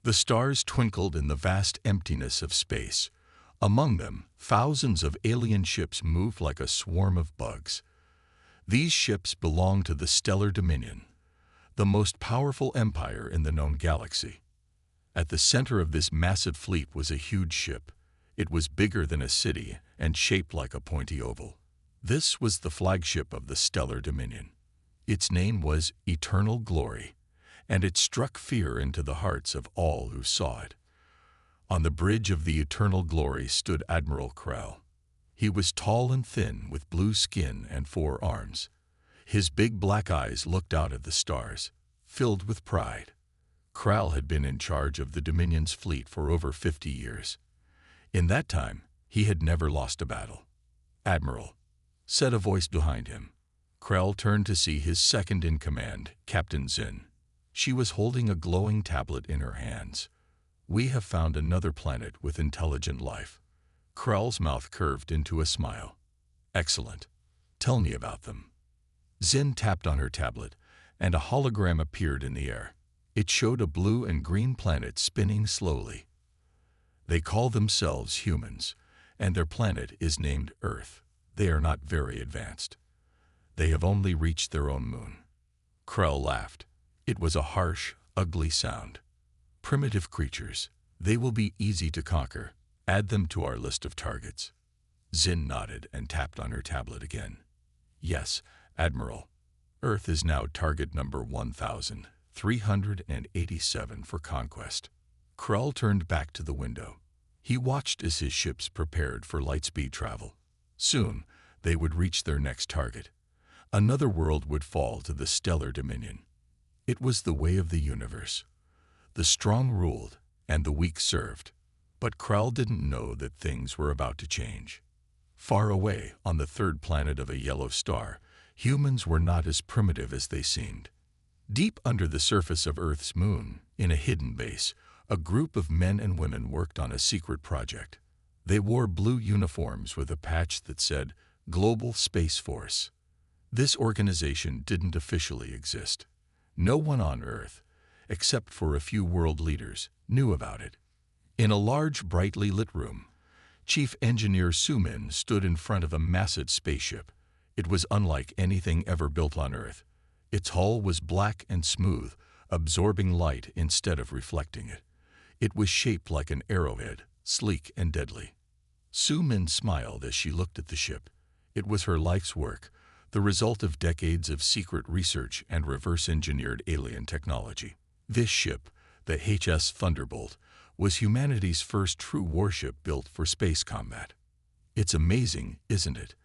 The stars twinkled in the vast emptiness of space. Among them, thousands of alien ships moved like a swarm of bugs. These ships belonged to the Stellar Dominion, the most powerful empire in the known galaxy. At the center of this massive fleet was a huge ship. It was bigger than a city and shaped like a pointy oval. This was the flagship of the Stellar Dominion. Its name was Eternal Glory, and it struck fear into the hearts of all who saw it. On the bridge of the Eternal Glory stood Admiral Krell. He was tall and thin, with blue skin and 4 arms. His big black eyes looked out at the stars, filled with pride. Krell had been in charge of the Dominion's fleet for over 50 years. In that time, he had never lost a battle. "Admiral," said a voice behind him. Krell turned to see his second-in-command, Captain Zinn. She was holding a glowing tablet in her hands. "We have found another planet with intelligent life." Krell's mouth curved into a smile. "Excellent. Tell me about them." Zinn tapped on her tablet, and a hologram appeared in the air. It showed a blue and green planet spinning slowly. "They call themselves humans, and their planet is named Earth. They are not very advanced. They have only reached their own moon." Krell laughed. It was a harsh, ugly sound. "Primitive creatures. They will be easy to conquer. Add them to our list of targets." Zinn nodded and tapped on her tablet again. "Yes, Admiral. Earth is now target number 1387 for conquest." Krell turned back to the window. He watched as his ships prepared for lightspeed travel. Soon, they would reach their next target. Another world would fall to the Stellar Dominion. It was the way of the universe. The strong ruled, and the weak served. But Krell didn't know that things were about to change. Far away, on the third planet of a yellow star, humans were not as primitive as they seemed. Deep under the surface of Earth's moon, in a hidden base, a group of men and women worked on a secret project. They wore blue uniforms with a patch that said Global Space Force. This organization didn't officially exist. No one on Earth, except for a few world leaders, knew about it. In a large, brightly lit room, Chief Engineer Sumin stood in front of a massive spaceship. It was unlike anything ever built on Earth. Its hull was black and smooth, absorbing light instead of reflecting it. It was shaped like an arrowhead, sleek and deadly. Sumin smiled as she looked at the ship. It was her life's work, the result of decades of secret research and reverse-engineered alien technology. This ship, the HS Thunderbolt, was humanity's first true warship built for space combat. "It's amazing, isn't it?"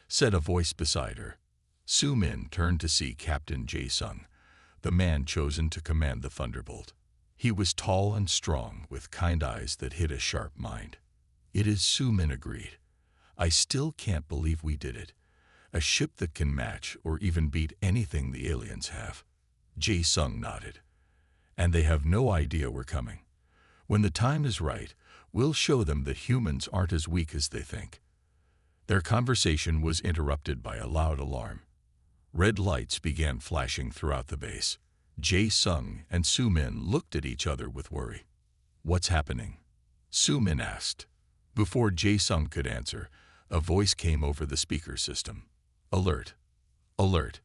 said a voice beside her. Sumin turned to see Captain Jae-sung, the man chosen to command the Thunderbolt. He was tall and strong, with kind eyes that hid a sharp mind. "It is," Sumin agreed. "I still can't believe we did it. A ship that can match or even beat anything the aliens have." Jae-sung nodded. "And they have no idea we're coming. When the time is right, we'll show them that humans aren't as weak as they think." Their conversation was interrupted by a loud alarm. Red lights began flashing throughout the base. Jae-sung and Sumin looked at each other with worry. "What's happening?" Sumin asked. Before Jae-sung could answer, a voice came over the speaker system. "Alert! Alert!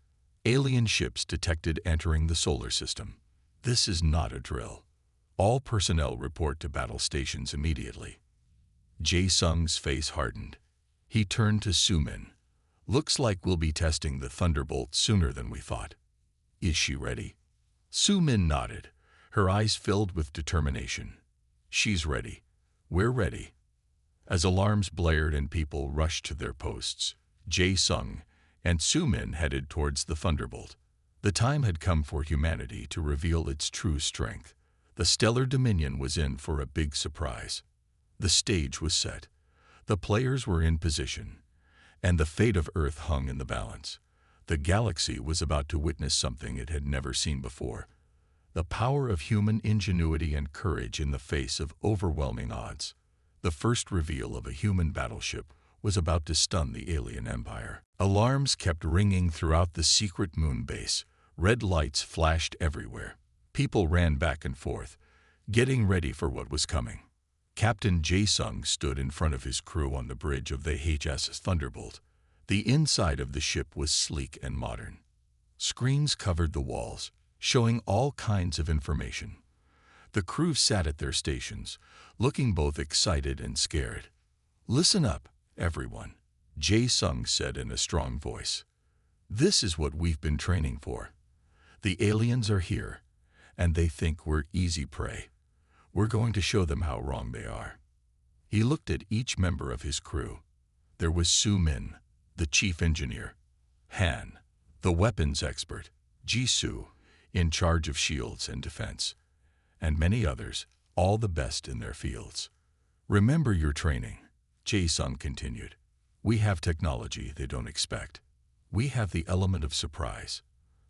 Alien ships detected entering the solar system. This is not a drill. All personnel report to battle stations immediately." Jae-sung's face hardened. He turned to Sumin. "Looks like we'll be testing the Thunderbolt sooner than we thought. Is she ready?" Sumin nodded, her eyes filled with determination. "She's ready. We're ready." As alarms blared and people rushed to their posts, Jae-sung and Sumin headed towards the Thunderbolt. The time had come for humanity to reveal its true strength. The Stellar Dominion was in for a big surprise. The stage was set. The players were in position, and the fate of Earth hung in the balance. The galaxy was about to witness something it had never seen before. The power of human ingenuity and courage in the face of overwhelming odds. The first reveal of a human battleship was about to stun the alien empire. Alarms kept ringing throughout the secret moon base. Red lights flashed everywhere. People ran back and forth, getting ready for what was coming. Captain Jae-sung stood in front of his crew on the bridge of the HSS Thunderbolt. The inside of the ship was sleek and modern. Screens covered the walls, showing all kinds of information. The crew sat at their stations, looking both excited and scared. "Listen up, everyone," Jae-sung said in a strong voice. "This is what we've been training for. The aliens are here, and they think we're easy prey. We're going to show them how wrong they are." He looked at each member of his crew. There was Su-min, the chief engineer; Han, the weapons expert; Ji-soo, in charge of shields and defense; and many others, all the best in their fields. "Remember your training," Jae-sung continued. "We have technology they don't expect. We have the element of surprise.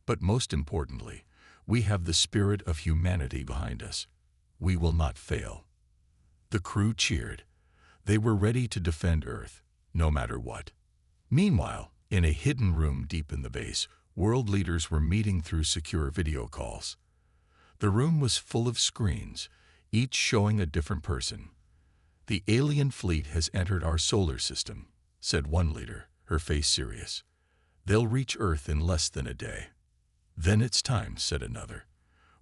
But most importantly, we have the spirit of humanity behind us. We will not fail." The crew cheered. They were ready to defend Earth, no matter what. Meanwhile, in a hidden room deep in the base, world leaders were meeting through secure video calls. The room was full of screens, each showing a different person. "The alien fleet has entered our solar system," said one leader, her face serious. "They'll reach Earth in less than a day." "Then it's time," said another.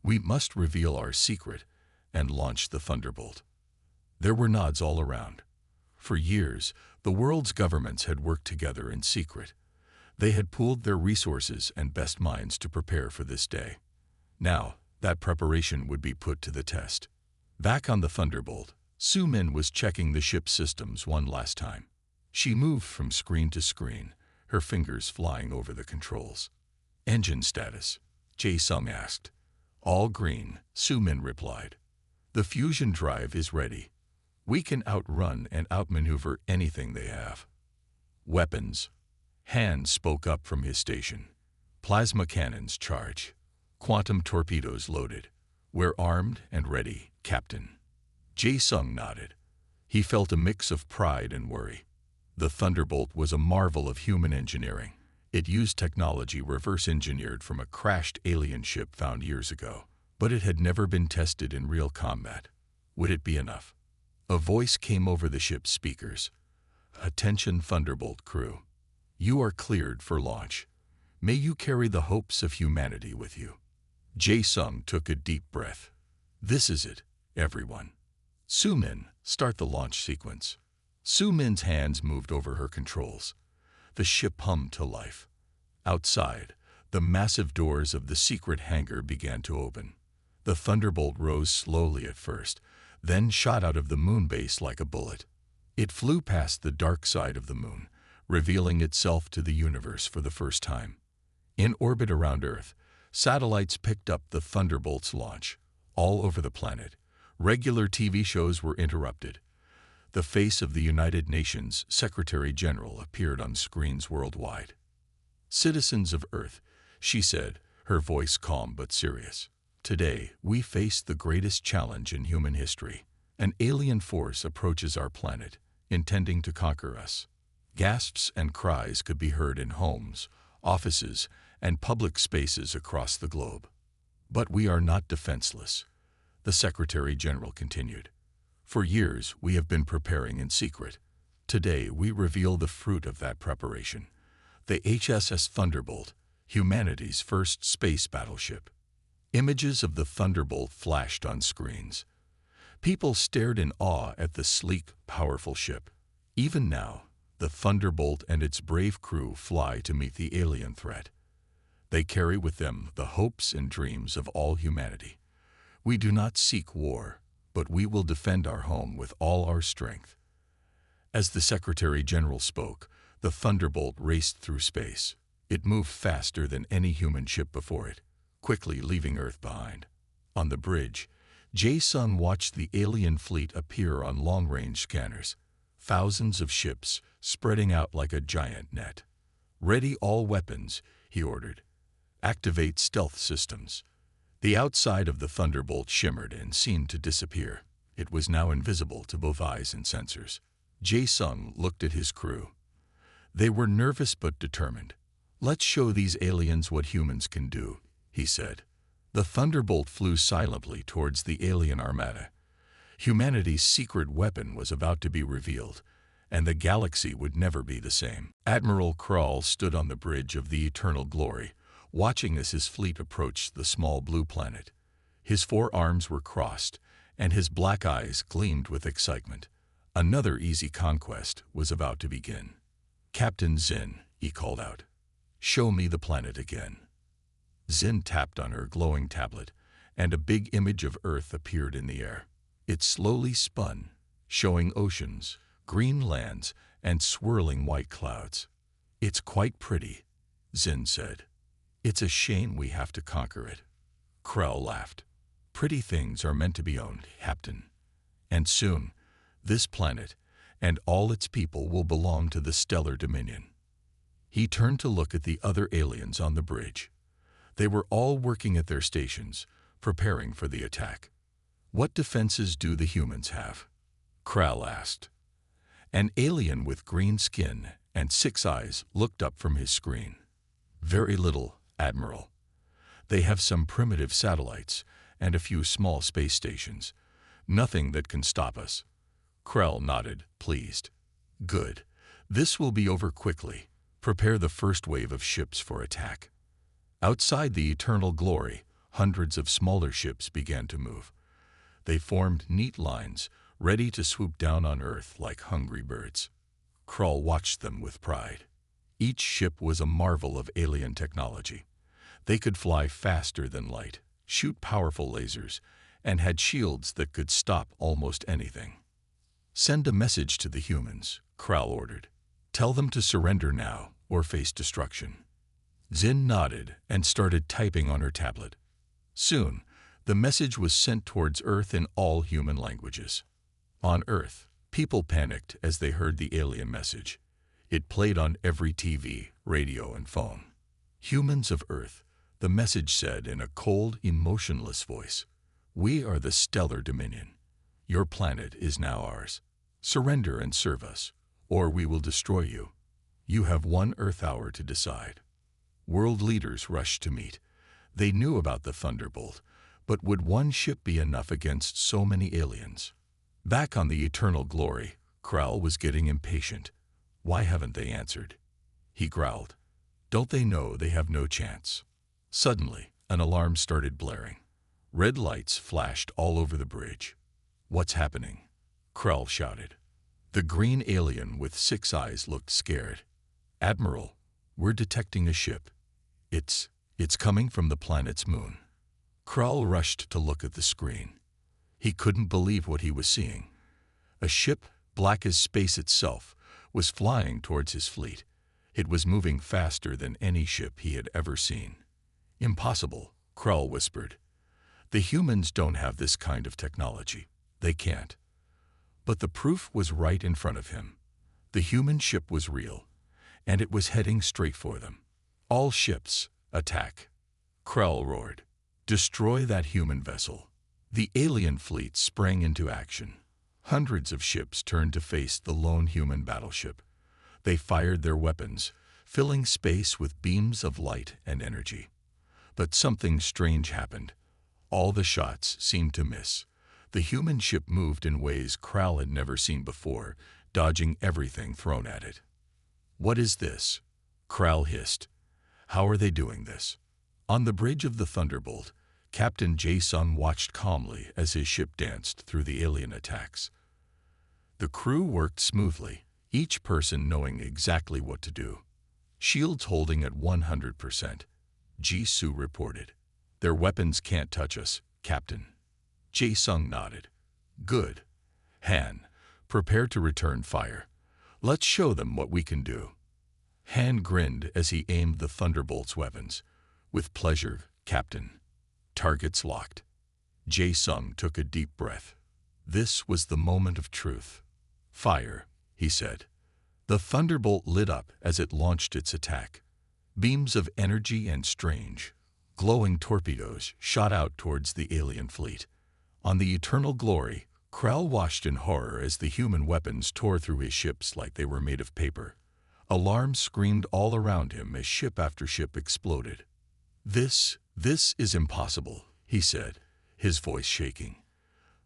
"We must reveal our secret and launch the Thunderbolt." There were nods all around. For years, the world's governments had worked together in secret. They had pooled their resources and best minds to prepare for this day. Now, that preparation would be put to the test. Back on the Thunderbolt, Su-min was checking the ship's systems one last time. She moved from screen to screen, her fingers flying over the controls. "Engine status?" Jae-sung asked. "All green," Su-min replied. "The fusion drive is ready. We can outrun and outmaneuver anything they have." "Weapons?" Han spoke up from his station. "Plasma cannons charge. Quantum torpedoes loaded. We're armed and ready, Captain." Jae-sung nodded. He felt a mix of pride and worry. The Thunderbolt was a marvel of human engineering. It used technology reverse-engineered from a crashed alien ship found years ago, but it had never been tested in real combat. Would it be enough? A voice came over the ship's speakers. "Attention Thunderbolt crew. You are cleared for launch. May you carry the hopes of humanity with you." Jae-sung took a deep breath. "This is it, everyone. Su-min, start the launch sequence." Su-min's hands moved over her controls. The ship hummed to life. Outside, the massive doors of the secret hangar began to open. The Thunderbolt rose slowly at first, then shot out of the moon base like a bullet. It flew past the dark side of the moon, revealing itself to the universe for the first time. In orbit around Earth, satellites picked up the Thunderbolt's launch. All over the planet, regular TV shows were interrupted. The face of the United Nations Secretary General appeared on screens worldwide. "Citizens of Earth," she said, her voice calm but serious. "Today, we face the greatest challenge in human history. An alien force approaches our planet, intending to conquer us." Gasps and cries could be heard in homes, offices, and public spaces across the globe. "But we are not defenseless," the Secretary General continued. "For years, we have been preparing in secret. Today, we reveal the fruit of that preparation. The HSS Thunderbolt, humanity's first space battleship." Images of the Thunderbolt flashed on screens. People stared in awe at the sleek, powerful ship. Even now, the Thunderbolt and its brave crew fly to meet the alien threat. They carry with them the hopes and dreams of all humanity. "We do not seek war, but we will defend our home with all our strength." As the Secretary General spoke, the Thunderbolt raced through space. It moved faster than any human ship before it, quickly leaving Earth behind. On the bridge, Jae-sung watched the alien fleet appear on long-range scanners. Thousands of ships spreading out like a giant net. "Ready all weapons," he ordered. "Activate stealth systems." The outside of the Thunderbolt shimmered and seemed to disappear. It was now invisible to both eyes and sensors. Jae-sung looked at his crew. They were nervous but determined. "Let's show these aliens what humans can do," he said. The thunderbolt flew silently towards the alien armada. Humanity's secret weapon was about to be revealed, and the galaxy would never be the same. Admiral Krall stood on the bridge of the Eternal Glory, watching as his fleet approached the small blue planet. His 4 arms were crossed, and his black eyes gleamed with excitement. Another easy conquest was about to begin. "Captain Zinn," he called out, "show me the planet again." Zinn tapped on her glowing tablet, and a big image of Earth appeared in the air. It slowly spun, showing oceans, green lands, and swirling white clouds. "It's quite pretty," Zinn said. "It's a shame we have to conquer it." Krell laughed. "Pretty things are meant to be owned, Captain. And soon, this planet and all its people will belong to the Stellar Dominion." He turned to look at the other aliens on the bridge. They were all working at their stations, preparing for the attack. "What defenses do the humans have?" Krell asked. An alien with green skin and 6 eyes looked up from his screen. "Very little, Admiral. They have some primitive satellites and a few small space stations. Nothing that can stop us." Krell nodded, pleased. "Good. This will be over quickly. Prepare the first wave of ships for attack." Outside the Eternal Glory, hundreds of smaller ships began to move. They formed neat lines, ready to swoop down on Earth like hungry birds. Krall watched them with pride. Each ship was a marvel of alien technology. They could fly faster than light, shoot powerful lasers, and had shields that could stop almost anything. "Send a message to the humans," Krall ordered. "Tell them to surrender now or face destruction." Zinn nodded and started typing on her tablet. Soon, the message was sent towards Earth in all human languages. On Earth, people panicked as they heard the alien message. It played on every TV, radio, and phone. "Humans of Earth," the message said in a cold, emotionless voice, "we are the Stellar Dominion. Your planet is now ours. Surrender and serve us, or we will destroy you. You have 1 Earth hour to decide." World leaders rushed to meet. They knew about the Thunderbolt, but would 1 ship be enough against so many aliens? Back on the Eternal Glory, Krall was getting impatient. "Why haven't they answered?" he growled. "Don't they know they have no chance?" Suddenly, an alarm started blaring. Red lights flashed all over the bridge. "What's happening?" Krall shouted. The green alien with 6 eyes looked scared. "Admiral, we're detecting a ship. It's coming from the planet's moon." Krall rushed to look at the screen. He couldn't believe what he was seeing. A ship, black as space itself, was flying towards his fleet. It was moving faster than any ship he had ever seen. "Impossible," Krall whispered. "The humans don't have this kind of technology. They can't." But the proof was right in front of him. The human ship was real, and it was heading straight for them. "All ships, attack!" Krall roared. "Destroy that human vessel." The alien fleet sprang into action. Hundreds of ships turned to face the lone human battleship. They fired their weapons, filling space with beams of light and energy. But something strange happened. All the shots seemed to miss. The human ship moved in ways Krall had never seen before, dodging everything thrown at it. "What is this?" Krall hissed. "How are they doing this?" On the bridge of the Thunderbolt, Captain Jason watched calmly as his ship danced through the alien attacks. The crew worked smoothly, each person knowing exactly what to do. "Shields holding at 100%. Jisoo reported. "Their weapons can't touch us, Captain." Jae-sung nodded. "Good. Han, prepare to return fire. Let's show them what we can do." Han grinned as he aimed the Thunderbolt's weapons. "With pleasure, Captain." Targets locked. Jae-sung took a deep breath. This was the moment of truth. "Fire," he said. The Thunderbolt lit up as it launched its attack. Beams of energy and strange, glowing torpedoes shot out towards the alien fleet. On the Eternal Glory, Krall watched in horror as the human weapons tore through his ships like they were made of paper. Alarms screamed all around him as ship after ship exploded. This "This is impossible," he said, his voice shaking.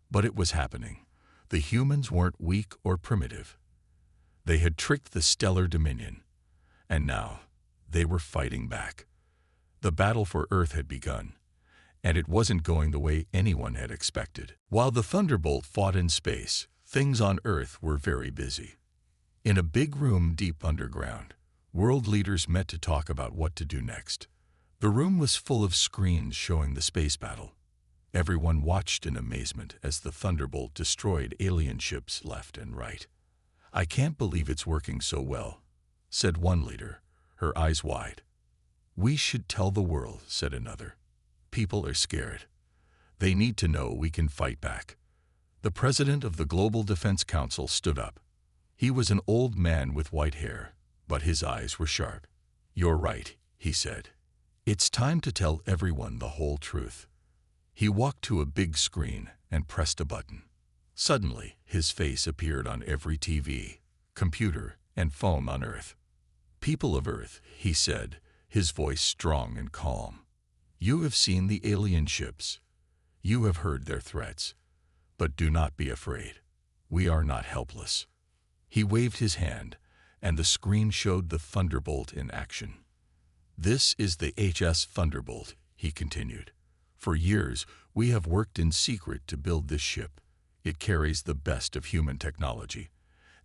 But it was happening. The humans weren't weak or primitive. They had tricked the stellar dominion, and now they were fighting back. The battle for Earth had begun, and it wasn't going the way anyone had expected. While the Thunderbolt fought in space, things on Earth were very busy. In a big room deep underground, world leaders met to talk about what to do next. The room was full of screens showing the space battle. Everyone watched in amazement as the Thunderbolt destroyed alien ships left and right. "I can't believe it's working so well," said one leader, her eyes wide. "We should tell the world," said another. "People are scared. They need to know we can fight back." The president of the Global Defense Council stood up. He was an old man with white hair, but his eyes were sharp. "You're right," he said. "It's time to tell everyone the whole truth." He walked to a big screen and pressed a button. Suddenly, his face appeared on every TV, computer, and phone on Earth. "People of Earth," he said, his voice strong and calm. "You have seen the alien ships. You have heard their threats. But do not be afraid. We are not helpless." He waved his hand, and the screen showed the Thunderbolt in action. "This is the HS Thunderbolt," he continued. "For years, we have worked in secret to build this ship. It carries the best of human technology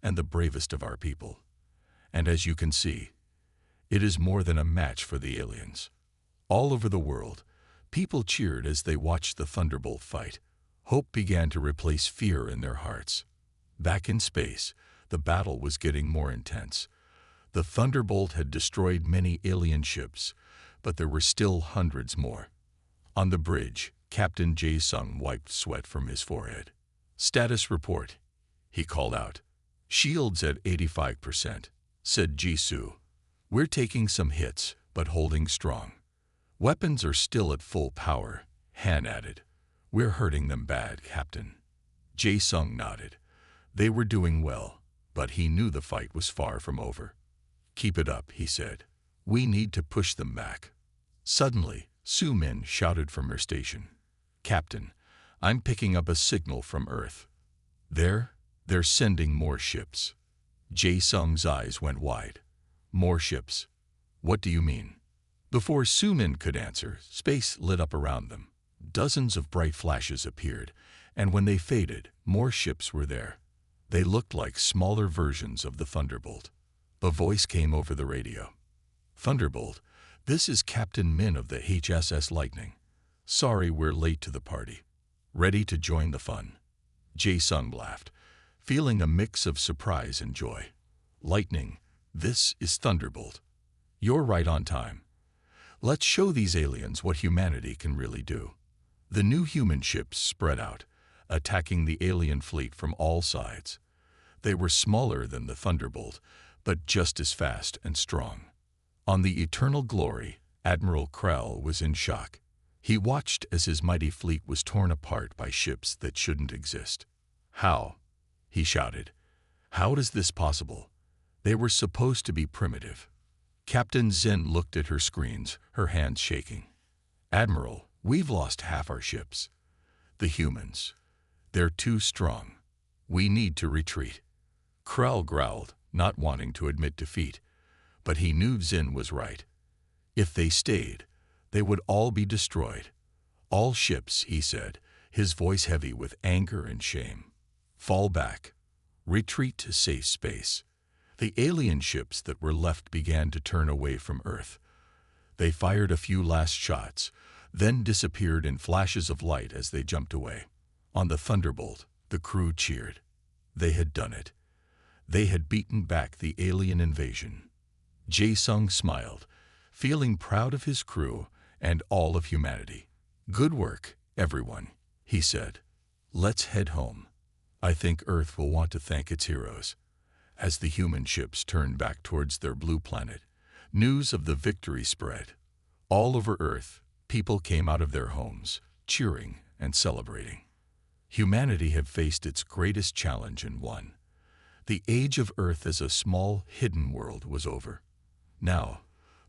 and the bravest of our people. And as you can see, it is more than a match for the aliens." All over the world, people cheered as they watched the Thunderbolt fight. Hope began to replace fear in their hearts. Back in space, the battle was getting more intense. The Thunderbolt had destroyed many alien ships, but there were still hundreds more. On the bridge, Captain Jae-sung wiped sweat from his forehead. "Status report," he called out. "Shields at 85%, said Jisoo. "We're taking some hits, but holding strong." "Weapons are still at full power," Han added. "We're hurting them bad, Captain." Jae-sung nodded. They were doing well, but he knew the fight was far from over. "Keep it up," he said. "We need to push them back." Suddenly, Soo-min shouted from her station. "Captain, I'm picking up a signal from Earth. They're sending more ships." Jae-sung's eyes went wide. "More ships? What do you mean?" Before Soo-min could answer, space lit up around them. Dozens of bright flashes appeared, and when they faded, more ships were there. They looked like smaller versions of the Thunderbolt. A voice came over the radio. "Thunderbolt, this is Captain Min of the HSS Lightning. Sorry we're late to the party. Ready to join the fun?" Jae-sung laughed, feeling a mix of surprise and joy. "Lightning, this is Thunderbolt. You're right on time. Let's show these aliens what humanity can really do." The new human ships spread out, attacking the alien fleet from all sides. They were smaller than the Thunderbolt, but just as fast and strong. On the Eternal Glory, Admiral Krell was in shock. He watched as his mighty fleet was torn apart by ships that shouldn't exist. "How?" he shouted. "How is this possible? They were supposed to be primitive." Captain Zin looked at her screens, her hands shaking. "Admiral, we've lost half our ships. The humans. They're too strong. We need to retreat." Krell growled, not wanting to admit defeat, but he knew Zin was right. If they stayed, they would all be destroyed. "All ships," he said, his voice heavy with anger and shame. "Fall back. Retreat to safe space." The alien ships that were left began to turn away from Earth. They fired a few last shots, then disappeared in flashes of light as they jumped away. On the Thunderbolt, the crew cheered. They had done it. They had beaten back the alien invasion. Jae-sung smiled, feeling proud of his crew and all of humanity. "Good work, everyone," he said. "Let's head home. I think Earth will want to thank its heroes." As the human ships turned back towards their blue planet, news of the victory spread. All over Earth, people came out of their homes, cheering and celebrating. Humanity had faced its greatest challenge and won. The age of Earth as a small, hidden world was over. Now,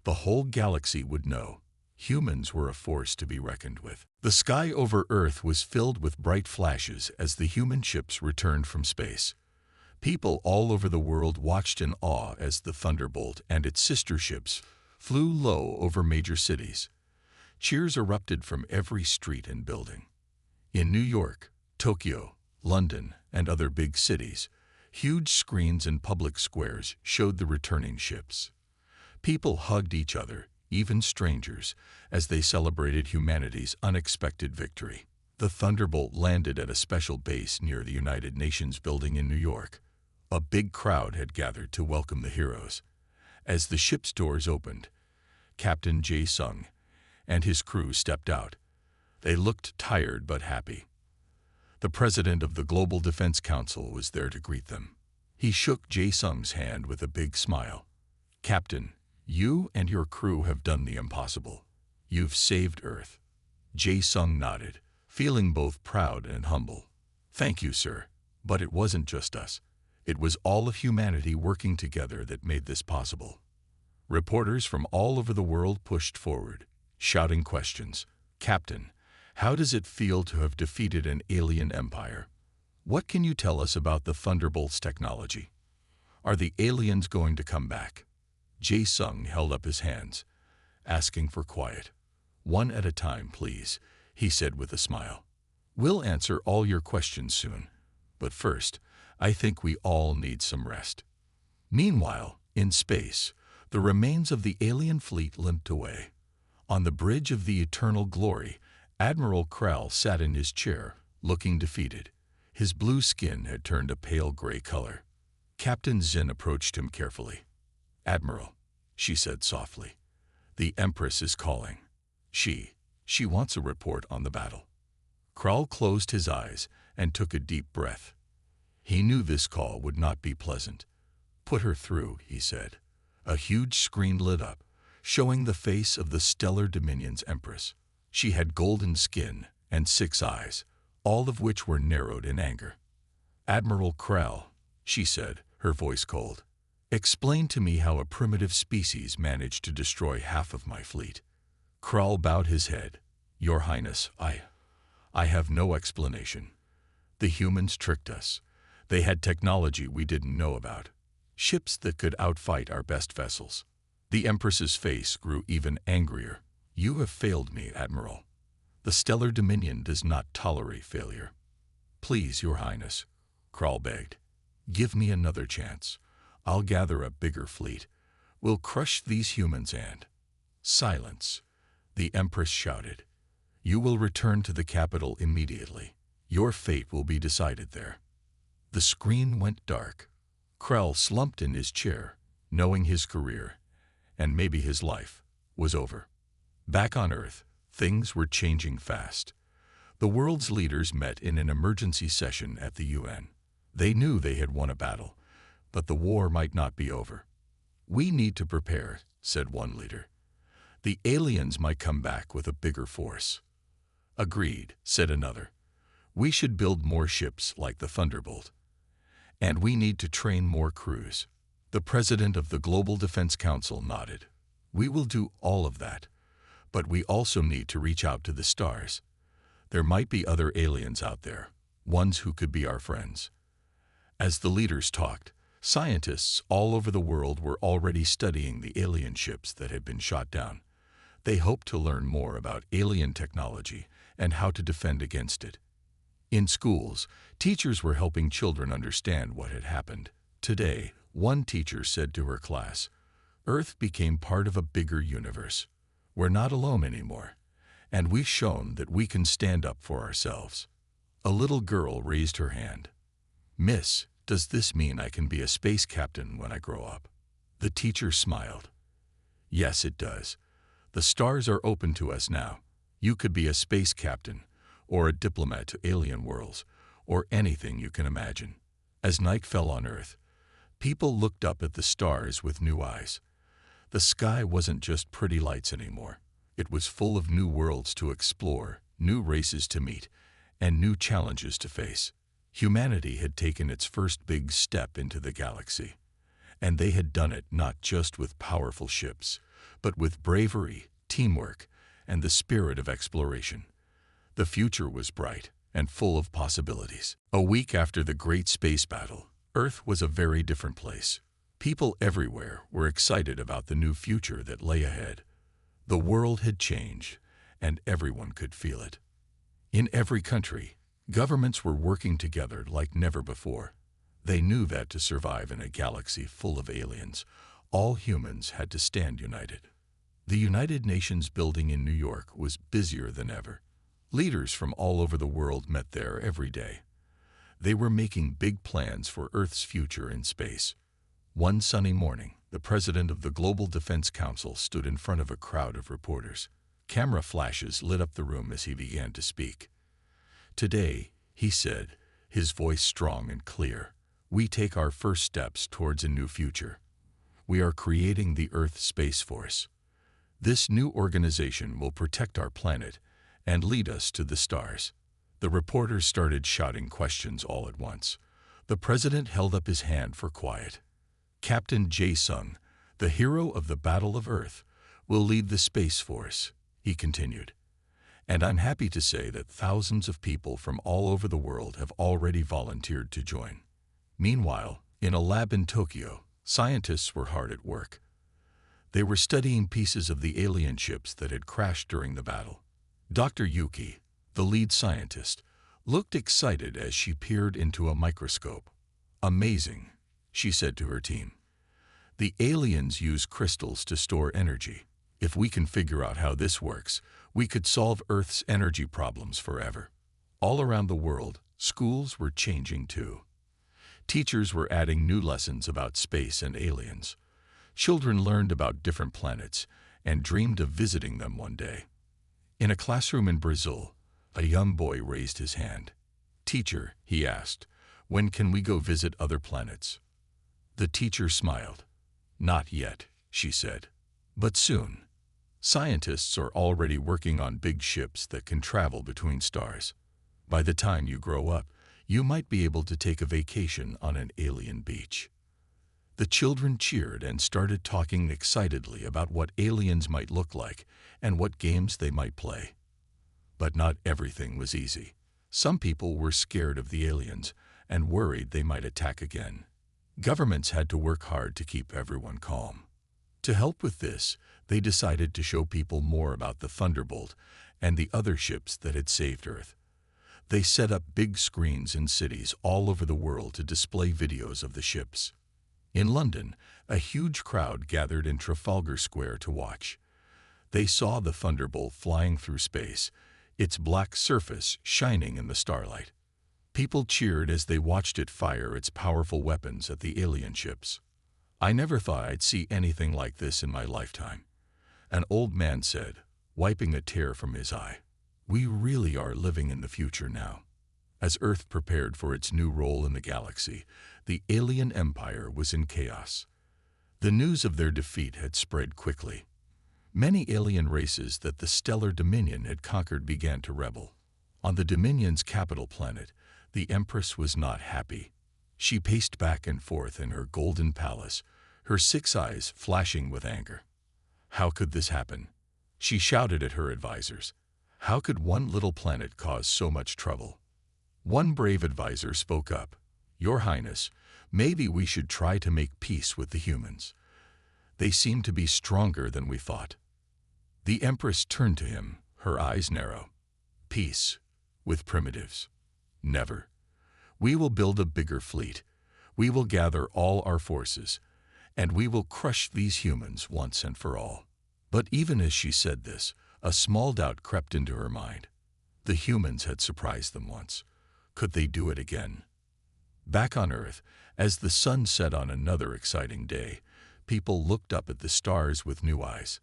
the whole galaxy would know Humans were a force to be reckoned with. The sky over Earth was filled with bright flashes as the human ships returned from space. People all over the world watched in awe as the Thunderbolt and its sister ships flew low over major cities. Cheers erupted from every street and building. In New York, Tokyo, London, and other big cities, huge screens in public squares showed the returning ships. People hugged each other, even strangers, as they celebrated humanity's unexpected victory. The Thunderbolt landed at a special base near the United Nations building in New York. A big crowd had gathered to welcome the heroes. As the ship's doors opened, Captain Jae-sung and his crew stepped out. They looked tired but happy. The president of the Global Defense Council was there to greet them. He shook Jae-sung's hand with a big smile. "Captain, you and your crew have done the impossible. You've saved Earth." Jae-sung nodded, feeling both proud and humble. "Thank you, sir. But it wasn't just us. It was all of humanity working together that made this possible." Reporters from all over the world pushed forward, shouting questions. "Captain, how does it feel to have defeated an alien empire? What can you tell us about the Thunderbolt's technology? Are the aliens going to come back?" Jae-sung held up his hands, asking for quiet. "One at a time, please," he said with a smile. "We'll answer all your questions soon. But first, I think we all need some rest." Meanwhile, in space, the remains of the alien fleet limped away. On the bridge of the Eternal Glory, Admiral Krell sat in his chair, looking defeated. His blue skin had turned a pale gray color. Captain Zin approached him carefully. "Admiral," she said softly, "the Empress is calling. She wants a report on the battle." Krell closed his eyes and took a deep breath. He knew this call would not be pleasant. "Put her through," he said. A huge screen lit up, showing the face of the Stellar Dominion's Empress. She had golden skin and 6 eyes, all of which were narrowed in anger. "Admiral Krell," she said, her voice cold, "explain to me how a primitive species managed to destroy half of my fleet." Krell bowed his head. "Your Highness, I have no explanation. The humans tricked us. They had technology we didn't know about. Ships that could outfight our best vessels." The Empress's face grew even angrier. "You have failed me, Admiral. The Stellar Dominion does not tolerate failure." "Please, Your Highness," Krall begged. "Give me another chance. I'll gather a bigger fleet. We'll crush these humans and—" "Silence," the Empress shouted. "You will return to the capital immediately. Your fate will be decided there." The screen went dark. Krell slumped in his chair, knowing his career, and maybe his life, was over. Back on Earth, things were changing fast. The world's leaders met in an emergency session at the UN. They knew they had won a battle, but the war might not be over. "We need to prepare," said one leader. "The aliens might come back with a bigger force." "Agreed," said another. "We should build more ships like the Thunderbolt. And we need to train more crews." The president of the Global Defense Council nodded. "We will do all of that, but we also need to reach out to the stars. There might be other aliens out there, ones who could be our friends." As the leaders talked, scientists all over the world were already studying the alien ships that had been shot down. They hoped to learn more about alien technology and how to defend against it. In schools, teachers were helping children understand what had happened. Today, one teacher said to her class, "Earth became part of a bigger universe. We're not alone anymore, and we've shown that we can stand up for ourselves." A little girl raised her hand. "Miss, does this mean I can be a space captain when I grow up?" The teacher smiled. "Yes, it does. The stars are open to us now. You could be a space captain, or a diplomat to alien worlds, or anything you can imagine." As night fell on Earth, people looked up at the stars with new eyes. The sky wasn't just pretty lights anymore. It was full of new worlds to explore, new races to meet, and new challenges to face. Humanity had taken its first big step into the galaxy, and they had done it not just with powerful ships, but with bravery, teamwork, and the spirit of exploration. The future was bright and full of possibilities. A week after the Great Space Battle, Earth was a very different place. People everywhere were excited about the new future that lay ahead. The world had changed, and everyone could feel it. In every country, governments were working together like never before. They knew that to survive in a galaxy full of aliens, all humans had to stand united. The United Nations building in New York was busier than ever. Leaders from all over the world met there every day. They were making big plans for Earth's future in space. One sunny morning, the president of the Global Defense Council stood in front of a crowd of reporters. Camera flashes lit up the room as he began to speak. "Today," he said, his voice strong and clear, "we take our first steps towards a new future. We are creating the Earth Space Force. This new organization will protect our planet and lead us to the stars." The reporters started shouting questions all at once. The president held up his hand for quiet. "Captain Jae-sung, the hero of the Battle of Earth, will lead the Space Force," he continued. "And I'm happy to say that thousands of people from all over the world have already volunteered to join." Meanwhile, in a lab in Tokyo, scientists were hard at work. They were studying pieces of the alien ships that had crashed during the battle. Dr. Yuki, the lead scientist, looked excited as she peered into a microscope. "Amazing," she said to her team. "The aliens use crystals to store energy. If we can figure out how this works, we could solve Earth's energy problems forever." All around the world, schools were changing too. Teachers were adding new lessons about space and aliens. Children learned about different planets and dreamed of visiting them one day. In a classroom in Brazil, a young boy raised his hand. "Teacher," he asked, "when can we go visit other planets?" The teacher smiled. "Not yet," she said, "but soon. Scientists are already working on big ships that can travel between stars. By the time you grow up, you might be able to take a vacation on an alien beach." The children cheered and started talking excitedly about what aliens might look like and what games they might play. But not everything was easy. Some people were scared of the aliens and worried they might attack again. Governments had to work hard to keep everyone calm. To help with this, they decided to show people more about the Thunderbolt and the other ships that had saved Earth. They set up big screens in cities all over the world to display videos of the ships. In London, a huge crowd gathered in Trafalgar Square to watch. They saw the Thunderbolt flying through space, its black surface shining in the starlight. People cheered as they watched it fire its powerful weapons at the alien ships. "I never thought I'd see anything like this in my lifetime," an old man said, wiping a tear from his eye. "We really are living in the future now." As Earth prepared for its new role in the galaxy, the alien empire was in chaos. The news of their defeat had spread quickly. Many alien races that the stellar Dominion had conquered began to rebel. On the Dominion's capital planet, the Empress was not happy. She paced back and forth in her golden palace, her 6 eyes flashing with anger. How could this happen? She shouted at her advisors. How could one little planet cause so much trouble? One brave advisor spoke up. "Your Highness, maybe we should try to make peace with the humans. They seem to be stronger than we thought." The Empress turned to him, her eyes narrow. "Peace with primitives? Never. We will build a bigger fleet. We will gather all our forces, and we will crush these humans once and for all." But even as she said this, a small doubt crept into her mind. The humans had surprised them once. Could they do it again? Back on Earth, as the sun set on another exciting day, people looked up at the stars with new eyes.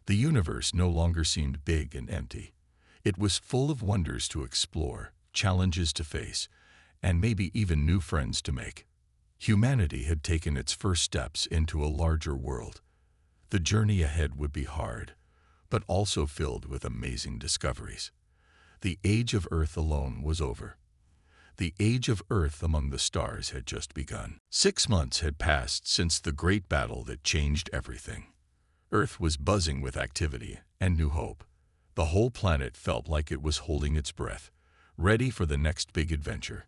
The universe no longer seemed big and empty. It was full of wonders to explore, challenges to face, and maybe even new friends to make. Humanity had taken its first steps into a larger world. The journey ahead would be hard, but also filled with amazing discoveries. The age of Earth alone was over. The age of Earth among the stars had just begun. 6 months had passed since the great battle that changed everything. Earth was buzzing with activity and new hope. The whole planet felt like it was holding its breath, ready for the next big adventure.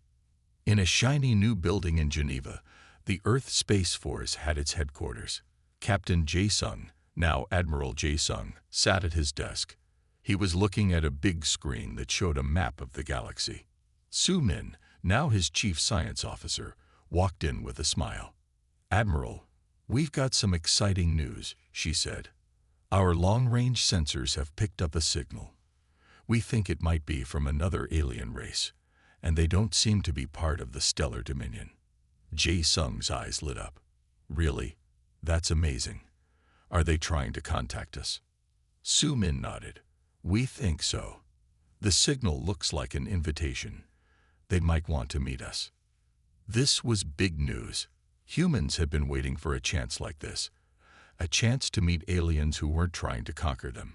In a shiny new building in Geneva, the Earth Space Force had its headquarters. Captain Jae-sung, now Admiral Jae-sung, sat at his desk. He was looking at a big screen that showed a map of the galaxy. Su-min, now his chief science officer, walked in with a smile. "Admiral, we've got some exciting news," she said. "Our long-range sensors have picked up a signal. We think it might be from another alien race, and they don't seem to be part of the Stellar Dominion." Jae-sung's eyes lit up. "Really? That's amazing. Are they trying to contact us?" Su-min nodded. "We think so. The signal looks like an invitation. They might want to meet us." This was big news. Humans had been waiting for a chance like this, a chance to meet aliens who weren't trying to conquer them.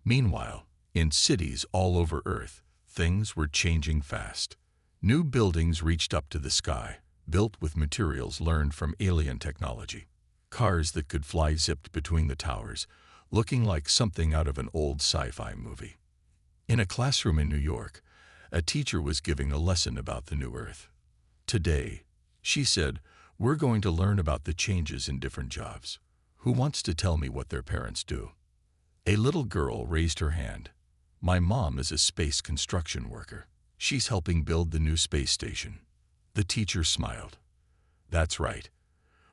Meanwhile, in cities all over Earth, things were changing fast. New buildings reached up to the sky, built with materials learned from alien technology. Cars that could fly zipped between the towers, looking like something out of an old sci-fi movie. In a classroom in New York, a teacher was giving a lesson about the new Earth. "Today," she said, "we're going to learn about the changes in different jobs. Who wants to tell me what their parents do?" A little girl raised her hand. "My mom is a space construction worker. She's helping build the new space station." The teacher smiled. "That's right.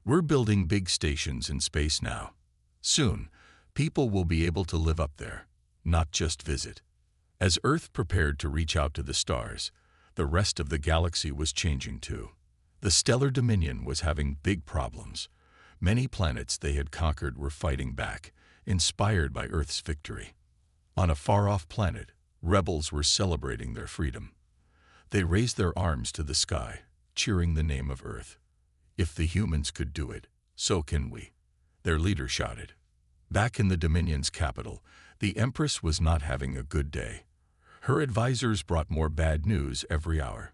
We're building big stations in space now. Soon, people will be able to live up there, not just visit." As Earth prepared to reach out to the stars, the rest of the galaxy was changing too. The Stellar Dominion was having big problems. Many planets they had conquered were fighting back, inspired by Earth's victory. On a far-off planet, rebels were celebrating their freedom. They raised their arms to the sky, cheering the name of Earth. "If the humans could do it, so can we," their leader shouted. Back in the Dominion's capital, the Empress was not having a good day. Her advisors brought more bad news every hour.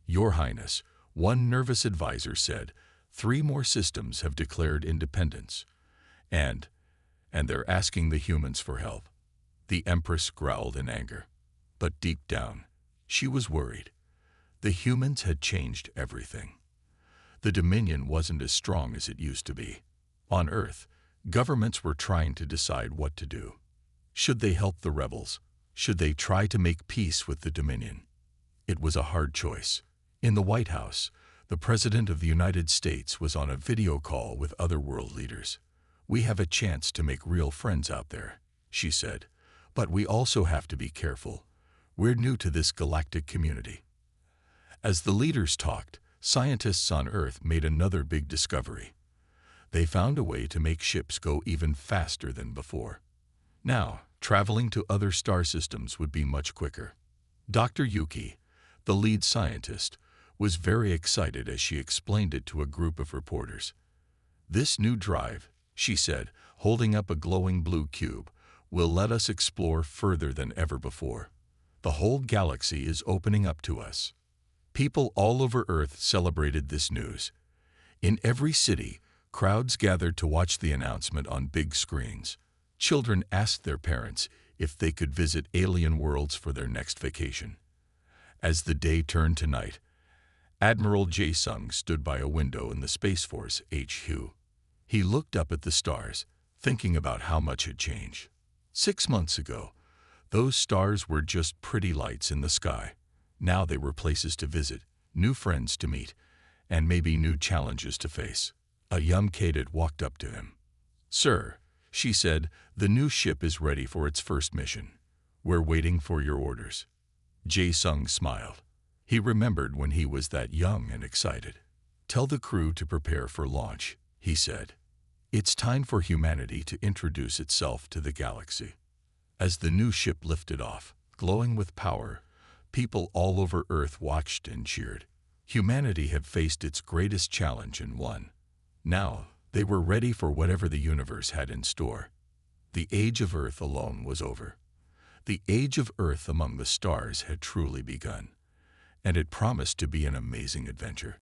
"Your Highness," one nervous advisor said, "3 more systems have declared independence, and they're asking the humans for help." The Empress growled in anger. But deep down, she was worried. The humans had changed everything. The Dominion wasn't as strong as it used to be. On Earth, governments were trying to decide what to do. Should they help the rebels? Should they try to make peace with the Dominion? It was a hard choice. In the White House, the President of the United States was on a video call with other world leaders. "We have a chance to make real friends out there," she said. "But we also have to be careful. We're new to this galactic community." As the leaders talked, scientists on Earth made another big discovery. They found a way to make ships go even faster than before. Now, traveling to other star systems would be much quicker. Dr. Yuki, the lead scientist, was very excited as she explained it to a group of reporters. "This new drive," she said, holding up a glowing blue cube, "will let us explore further than ever before. The whole galaxy is opening up to us." People all over Earth celebrated this news. In every city, crowds gathered to watch the announcement on big screens. Children asked their parents if they could visit alien worlds for their next vacation. As the day turned to night, Admiral Jae-sung stood by a window in the Space Force HQ. He looked up at the stars, thinking about how much had changed. 6 months ago, those stars were just pretty lights in the sky. Now they were places to visit, new friends to meet, and maybe new challenges to face. A young cadet walked up to him. "Sir," she said, "the new ship is ready for its first mission. We're waiting for your orders." Jae-sung smiled. He remembered when he was that young and excited. "Tell the crew to prepare for launch," he said. "It's time for humanity to introduce itself to the galaxy." As the new ship lifted off, glowing with power, people all over Earth watched and cheered. Humanity had faced its greatest challenge and won. Now, they were ready for whatever the universe had in store. The age of Earth alone was over. The age of Earth among the stars had truly begun, and it promised to be an amazing adventure.